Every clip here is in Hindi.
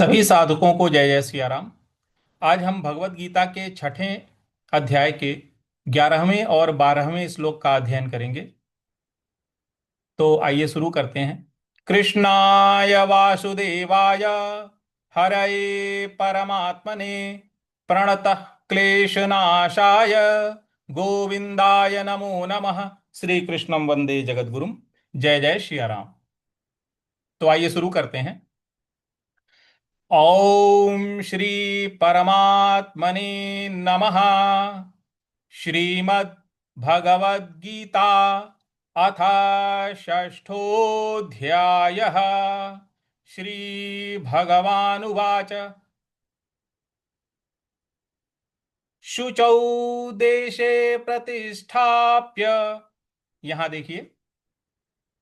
सभी साधकों को जय जय सिया राम। आज हम भगवत गीता के छठें अध्याय के 11वें और 12वें श्लोक का अध्ययन करेंगे। तो आइए शुरू करते हैं। कृष्णाय वासुदेवाय हरये परमात्मने प्रणतः क्लेशनाशाय गोविंदाय नमो नमः। श्री कृष्णं वंदे जगद्गुरुम। जय जय सिया राम। तो आइए शुरू करते हैं। ओम श्री परमात्मने नमः। श्रीमद् भगवद गीता अथ षष्ठोऽध्यायः। श्री भगवानुवाच शुचौ देशे प्रतिष्ठाप्य। यहां देखिए,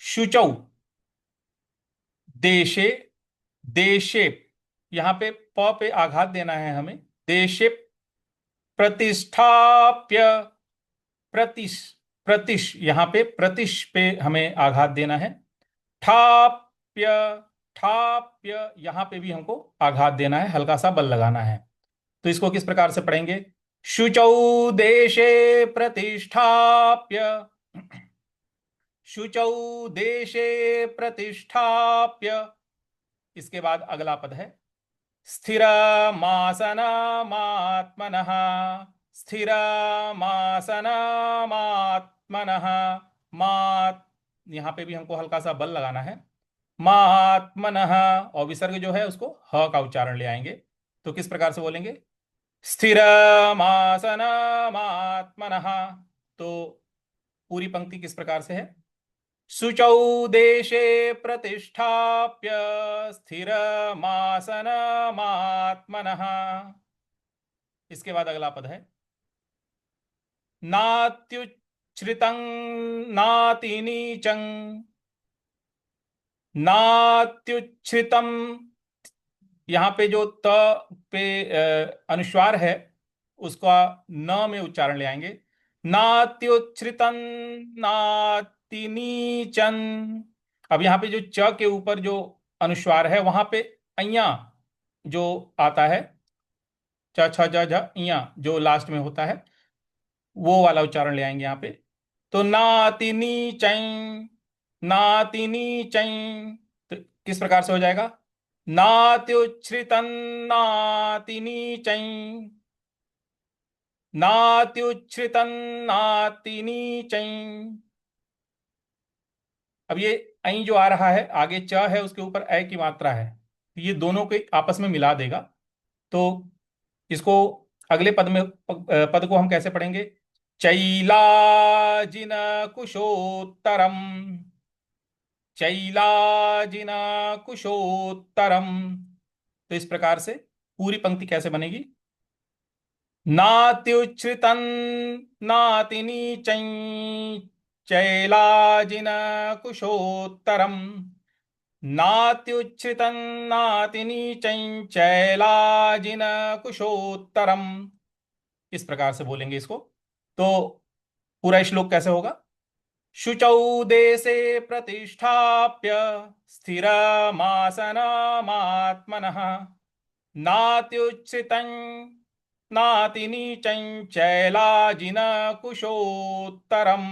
शुचौ देशे, देशे, यहां पे प पे आघात देना है हमें। देशे प्रतिष्ठाप्य, प्रतिश, प्रतिश, यहां पे प्रतिश पे हमें आघात देना है। ठाप्य, ठाप्य, यहां पे भी हमको आघात देना है, हल्का सा बल लगाना है। तो इसको किस प्रकार से पढ़ेंगे? शुचौ देशे प्रतिष्ठाप्य, शुचौ देशे प्रतिष्ठाप्य। इसके बाद अगला पद है स्थिरमासनमात्मनः, स्थिरमासनमात्मनः। मात, यहां पे भी हमको हल्का सा बल लगाना है। महात्मनः, और विसर्ग जो है उसको ह का उच्चारण ले आएंगे। तो किस प्रकार से बोलेंगे? स्थिरमासनमात्मनः। तो पूरी पंक्ति किस प्रकार से है? शुचौ देशे प्रतिष्ठाप्य स्थिरमासनमात्मनः। इसके बाद अगला पद है नात्युच्छ्रितं नातिनीचं, नात्युच्छ्रितम, यहां पे जो त पे अनुस्वार है उसका न में उच्चारण ले आएंगे। नात्युच्छ्रितं नातिनीचं। अब यहाँ पे जो च के ऊपर जो अनुस्वार है वहां पे अय्या जो आता है, च छ ज झ इया जो लास्ट में होता है, वो वाला उच्चारण ले आएंगे यहाँ पे। तो नातिनी चै, नातिनी चै। तो किस प्रकार से हो जाएगा? नात्युच्छ्रितं नातिनी चै, नात्युच्छ्रितं नातिनी चै। अब ये ऐ जो आ रहा है आगे च है उसके ऊपर ऐ की मात्रा है, ये दोनों को आपस में मिला देगा। तो इसको अगले पद में पद को हम कैसे पढ़ेंगे? चैलाजिन कुशोत्तरम, चैलाजिन कुशोत्तरम। तो इस प्रकार से पूरी पंक्ति कैसे बनेगी? नात्युच्छ्रितं नातिनीचै, चैलाजिन कुशोत्तरम, नात्युच्छ्रितं नातिनीचै, चैलाजिन कुशोत्तरम। इस प्रकार से बोलेंगे इसको। तो पूरा श्लोक कैसे होगा? शुचौ देशे प्रतिष्ठाप्य स्थिरमासनमात्मनः, नात्युच्छ्रितं नातिनीचं, चैलाजिन कुशोत्तरम।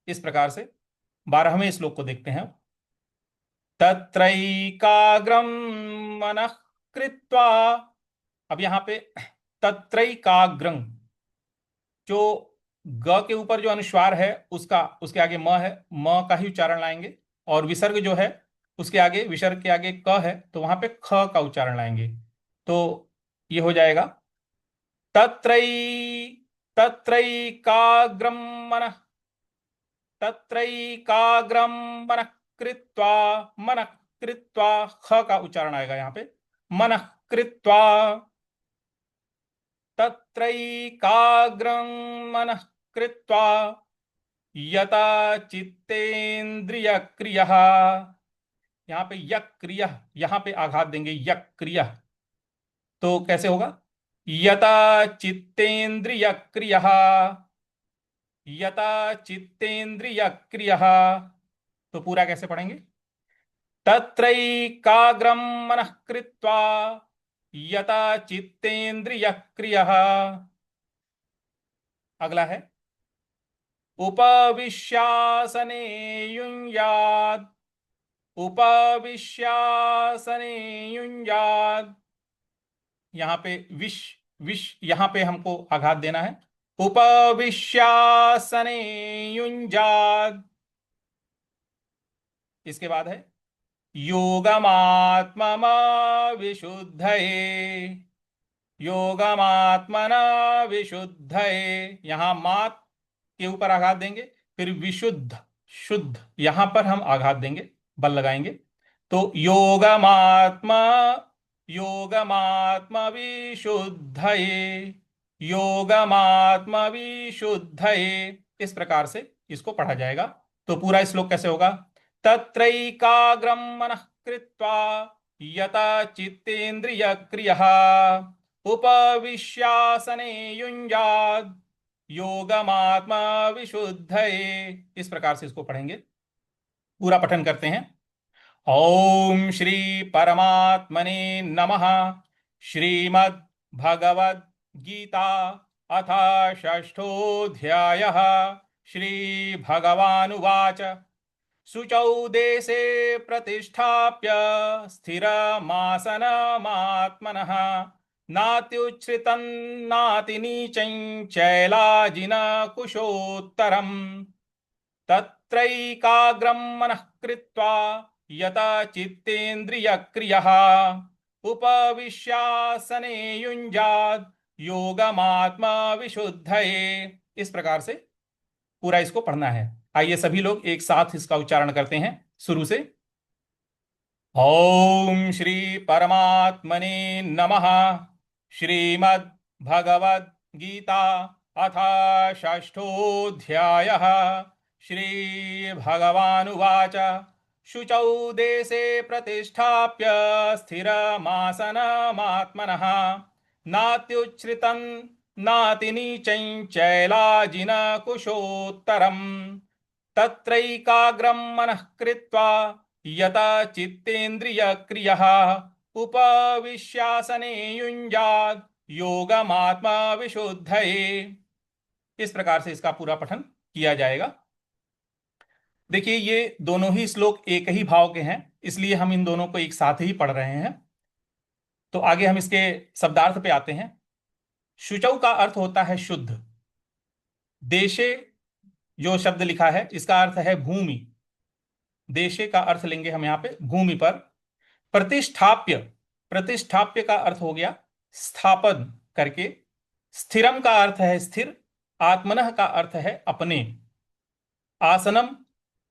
इस प्रकार से 12वें श्लोक को देखते हैं। तत्रैकाग्रं मनः कृत्वा। अब यहां पे तत्रैकाग्रं, जो ग के ऊपर जो अनुस्वार है उसका, उसके आगे म है, म का ही उच्चारण लाएंगे। और विसर्ग जो है उसके आगे, विसर्ग के आगे क है तो वहां पे ख का उच्चारण लाएंगे। तो ये हो जाएगा तत्रै, तत्रैकाग्रं मनः, तत्रैकाग्रं मनः कृत्वा, मनः कृत्वा, ख का उच्चारण आएगा यहाँ पे। मनः कृत्वा, तत्रैकाग्रं मनः कृत्वा यता चित्तेन्द्रिय क्रियः। यहाँ पे यक क्रिय, यहाँ पे आघात देंगे, यक क्रिय। तो कैसे होगा? यता चित्तेन्द्रिय क्रियः, यता चित्तेन्द्रिय क्रियः। तो पूरा कैसे पढ़ेंगे? तत्रैकाग्रं मनः कृत्वा यता चित्तेन्द्रियः क्रियः। अगला है उपविश्यासने युञ्यात्। उपविश्यासने युञ्यात्। यहाँ पे विश विश यहाँ पे हमको आघात देना है। उपविश्यासने युञ्जात्। इसके बाद है योगमात्ममा विशुद्धये। योगमात्मना विशुद्धये। यहाँ मात के ऊपर आघात देंगे, फिर विशुद्ध शुद्ध यहां पर हम आघात देंगे, बल लगाएंगे। तो योगमात्मा योगमात्मा विशुद्धये। योगमात्मा विशुद्धये। इस प्रकार से इसको पढ़ा जाएगा। तो पूरा श्लोक कैसे होगा? तत्रैकाग्रं मनः कृत्वा यता चित्तेन्द्रिय क्रियः उपविश्यासने युञ्जात् योगमात्मा विशुद्धये। इस प्रकार से इसको पढ़ेंगे। पूरा पठन करते हैं। ओम श्री परमात्मने नमः। श्रीमद् भगवद गीता अथ षष्ठोऽध्यायः। श्री भगवानुवाच शुचौ देशे प्रतिष्ठाप्य स्थिरमासनमात्मनः नात्युच्छ्रितं नातिनीचं चैलाजिनकुशोत्तरम् तत्रैकाग्रं मनः कृत्वा यता चित्तेन्द्रियक्रियः उपविश्यासने युञ्जात् योगमात्मा विशुद्धये। इस प्रकार से पूरा इसको पढ़ना है। आइए सभी लोग एक साथ इसका उच्चारण करते हैं शुरू से। ओम श्री परमात्मने नमः। श्रीमद् भगवद गीता अथ षष्ठोऽध्यायः। श्री भगवानुवाच शुचौ देशे प्रतिष्ठाप्य स्थिरमासनमात्मनः नात्युच्छ्रितं नातिनीचं चैलाजिनकुशोत्तरम् तत्रैकाग्रं मनः कृत्वा यता चित्तेन्द्रियक्रियः उपविश्यासने युञ्जात् योगमात्मा विशुद्धये। इस प्रकार से इसका पूरा पठन किया जाएगा। देखिए ये दोनों ही श्लोक एक ही भाव के हैं, इसलिए हम इन दोनों को एक साथ ही पढ़ रहे हैं। तो आगे हम इसके शब्दार्थ पे आते हैं। शुचौ का अर्थ होता है शुद्ध। देशे जो शब्द लिखा है इसका अर्थ है भूमि। देशे का अर्थ लेंगे हम यहां पे भूमि पर। प्रतिष्ठाप्य, प्रतिष्ठाप्य का अर्थ हो गया स्थापन करके। स्थिरम का अर्थ है स्थिर। आत्मनः का अर्थ है अपने। आसनम,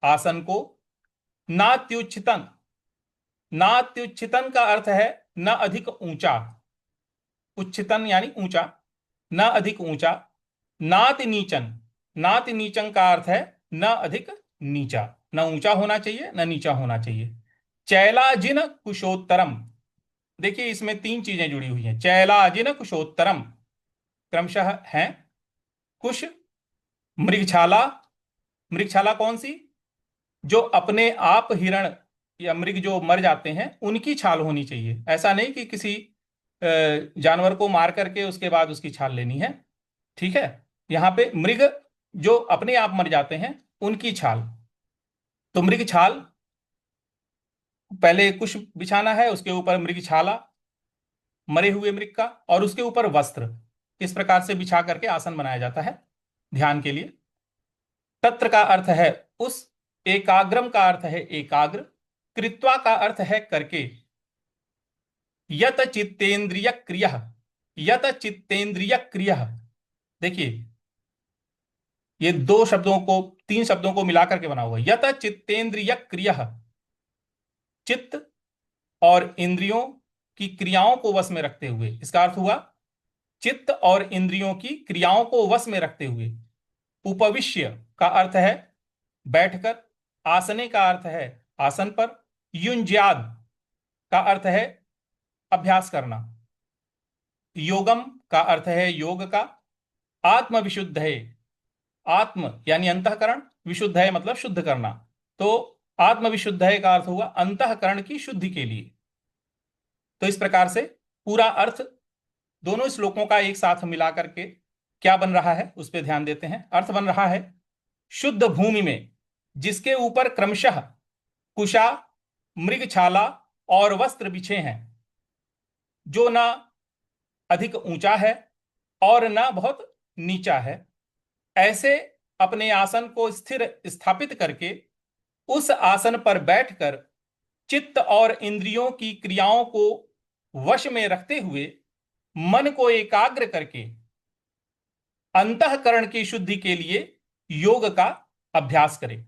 आसन को। नात्युच्छितन, नात्युच्छितन का अर्थ है न अधिक ऊंचा। उच्छितन यानी ऊंचा, न अधिक ऊंचा। नाति नीचन, नाति नीचन का अर्थ है न अधिक नीचा। न ऊंचा होना चाहिए न नीचा होना चाहिए। चैलाजिन कुशोत्तरम। देखिए इसमें तीन चीजें जुड़ी हुई हैं। चैलाजिन कुशोत्तरम क्रमशः हैं कुश, मृगछाला। मृगछाला कौन सी? जो अपने आप हिरण या मृग जो मर जाते हैं उनकी छाल होनी चाहिए। ऐसा नहीं कि किसी जानवर को मार करके उसके बाद उसकी छाल लेनी है। ठीक है, यहां पे मृग जो अपने आप मर जाते हैं उनकी छाल। तो मृग छाल पहले कुश बिछाना है, उसके ऊपर मृग छाला मरे हुए मृग का, और उसके ऊपर वस्त्र। इस प्रकार से बिछा करके आसन बनाया जाता है ध्यान के लिए। तत्र का अर्थ है उस, एकाग्रम का अर्थ है एकाग्र, कृत्वा का अर्थ है करके, यत चित्तेन्द्रिय क्रिय, यत चित्तेन्द्रिय क्रिय। देखिए ये दो शब्दों को, तीन शब्दों को मिलाकर के बना हुआ यत चित्तेन्द्रिय क्रिय। चित्त और इंद्रियों की क्रियाओं को वश में रखते हुए, इसका अर्थ हुआ चित्त और इंद्रियों की क्रियाओं को वश में रखते हुए। उपविश्य का अर्थ है बैठकर। आसने का अर्थ है आसन पर। युंज्याद का अर्थ है अभ्यास करना। योगम का अर्थ है योग का। आत्म विशुद्ध है, आत्म यानी अंतःकरण, विशुद्ध है मतलब शुद्ध करना। तो आत्मविशुद्धये का अर्थ हुआ अंतःकरण की शुद्धि के लिए। तो इस प्रकार से पूरा अर्थ दोनों श्लोकों का एक साथ मिला करके क्या बन रहा है उस पर ध्यान देते हैं। अर्थ बन रहा है, शुद्ध भूमि में जिसके ऊपर क्रमशः कुशा, मृगछाला और वस्त्र बिछे हैं, जो ना अधिक ऊंचा है और ना बहुत नीचा है, ऐसे अपने आसन को स्थिर स्थापित करके उस आसन पर बैठकर चित्त और इंद्रियों की क्रियाओं को वश में रखते हुए मन को एकाग्र करके अंतःकरण की शुद्धि के लिए योग का अभ्यास करें।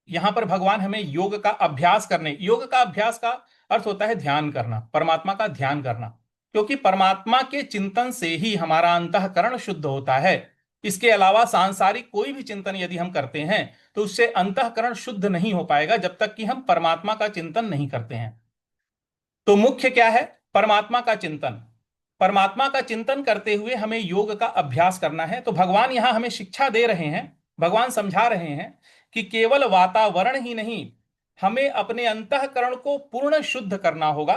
यहां पर भगवान हमें योग का अभ्यास करने, योग का अभ्यास का अर्थ होता है ध्यान करना, परमात्मा का ध्यान करना, क्योंकि परमात्मा के चिंतन से ही हमारा अंतःकरण शुद्ध होता है। इसके अलावा सांसारिक कोई भी चिंतन यदि हम करते हैं तो उससे अंतःकरण शुद्ध नहीं हो पाएगा जब तक कि हम परमात्मा का चिंतन नहीं करते हैं। तो मुख्य क्या है? परमात्मा का चिंतन। परमात्मा का चिंतन करते हुए हमें योग का अभ्यास करना है। तो भगवान यहां हमें शिक्षा दे रहे हैं, भगवान समझा रहे हैं कि केवल वातावरण ही नहीं, हमें अपने अंतःकरण को पूर्ण शुद्ध करना होगा।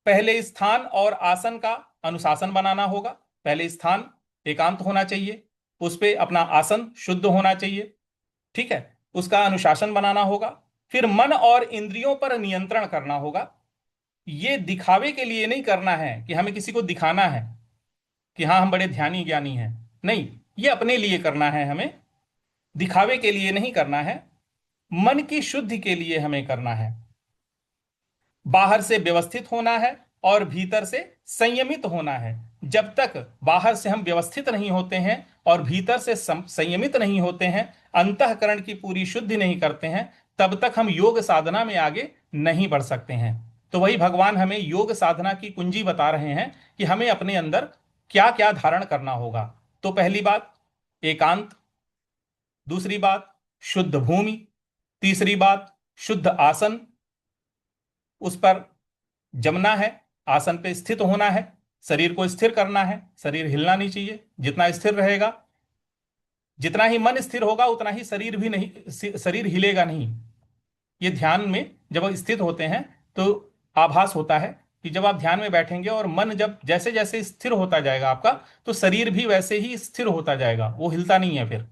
पहले स्थान और आसन का अनुशासन बनाना होगा। पहले स्थान एकांत होना चाहिए, उस पे अपना आसन शुद्ध होना चाहिए, ठीक है, उसका अनुशासन बनाना होगा। फिर मन और इंद्रियों पर नियंत्रण करना होगा। ये दिखावे के लिए नहीं करना है कि हमें किसी को दिखाना है कि हाँ हम बड़े ध्यानी ज्ञानी हैं, नहीं, ये अपने लिए करना है, हमें दिखावे के लिए नहीं करना है, मन की शुद्धि के लिए हमें करना है। बाहर से व्यवस्थित होना है और भीतर से संयमित होना है। जब तक बाहर से हम व्यवस्थित नहीं होते हैं और भीतर से संयमित नहीं होते हैं, अंतःकरण की पूरी शुद्धि नहीं करते हैं, तब तक हम योग साधना में आगे नहीं बढ़ सकते हैं। तो वही भगवान हमें योग साधना की कुंजी बता रहे हैं कि हमें अपने अंदर क्या क्या धारण करना होगा। तो पहली बात एकांत, दूसरी बात शुद्ध भूमि, तीसरी बात शुद्ध आसन, उस पर जमना है, आसन पे स्थित होना है, शरीर को स्थिर करना है, शरीर हिलना नहीं चाहिए। जितना स्थिर रहेगा, जितना ही मन स्थिर होगा उतना ही शरीर भी नहीं, शरीर हिलेगा नहीं। ये ध्यान में जब स्थित होते हैं तो आभास होता है कि जब आप ध्यान में बैठेंगे और मन जब जैसे जैसे स्थिर होता जाएगा आपका, तो शरीर भी वैसे ही स्थिर होता जाएगा, वो हिलता नहीं है फिर।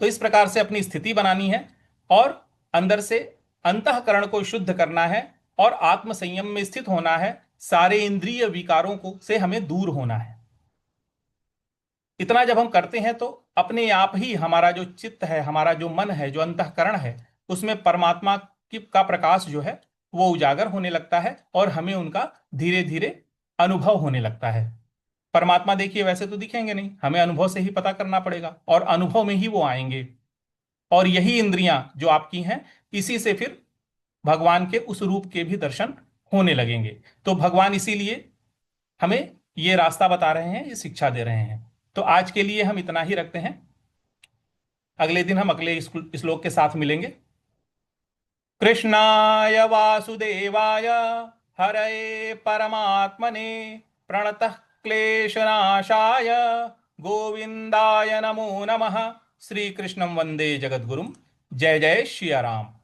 तो इस प्रकार से अपनी स्थिति बनानी है और अंदर से अंतःकरण को शुद्ध करना है और आत्म संयम में स्थित होना है। सारे इंद्रिय विकारों को से हमें दूर होना है। इतना जब हम करते हैं तो अपने आप ही हमारा जो चित्त है, हमारा जो मन है, जो अंतःकरण है, उसमें परमात्मा की का प्रकाश जो है वो उजागर होने लगता है और हमें उनका धीरे धीरे अनुभव होने लगता है। परमात्मा देखिए वैसे तो दिखेंगे नहीं, हमें अनुभव से ही पता करना पड़ेगा और अनुभव में ही वो आएंगे। और यही इंद्रियां जो आपकी हैं, इसी से फिर भगवान के उस रूप के भी दर्शन होने लगेंगे। तो भगवान इसीलिए हमें ये रास्ता बता रहे हैं, ये शिक्षा दे रहे हैं। तो आज के लिए हम इतना ही रखते हैं। अगले दिन हम अगले श्लोक के साथ मिलेंगे। कृष्णाय वासुदेवाय हरये परमात्मने प्रणतः क्लेशनाशाय गोविंदाय नमो नमः। श्री कृष्णं वंदे जगद्गुरुं। जय जय श्री राम।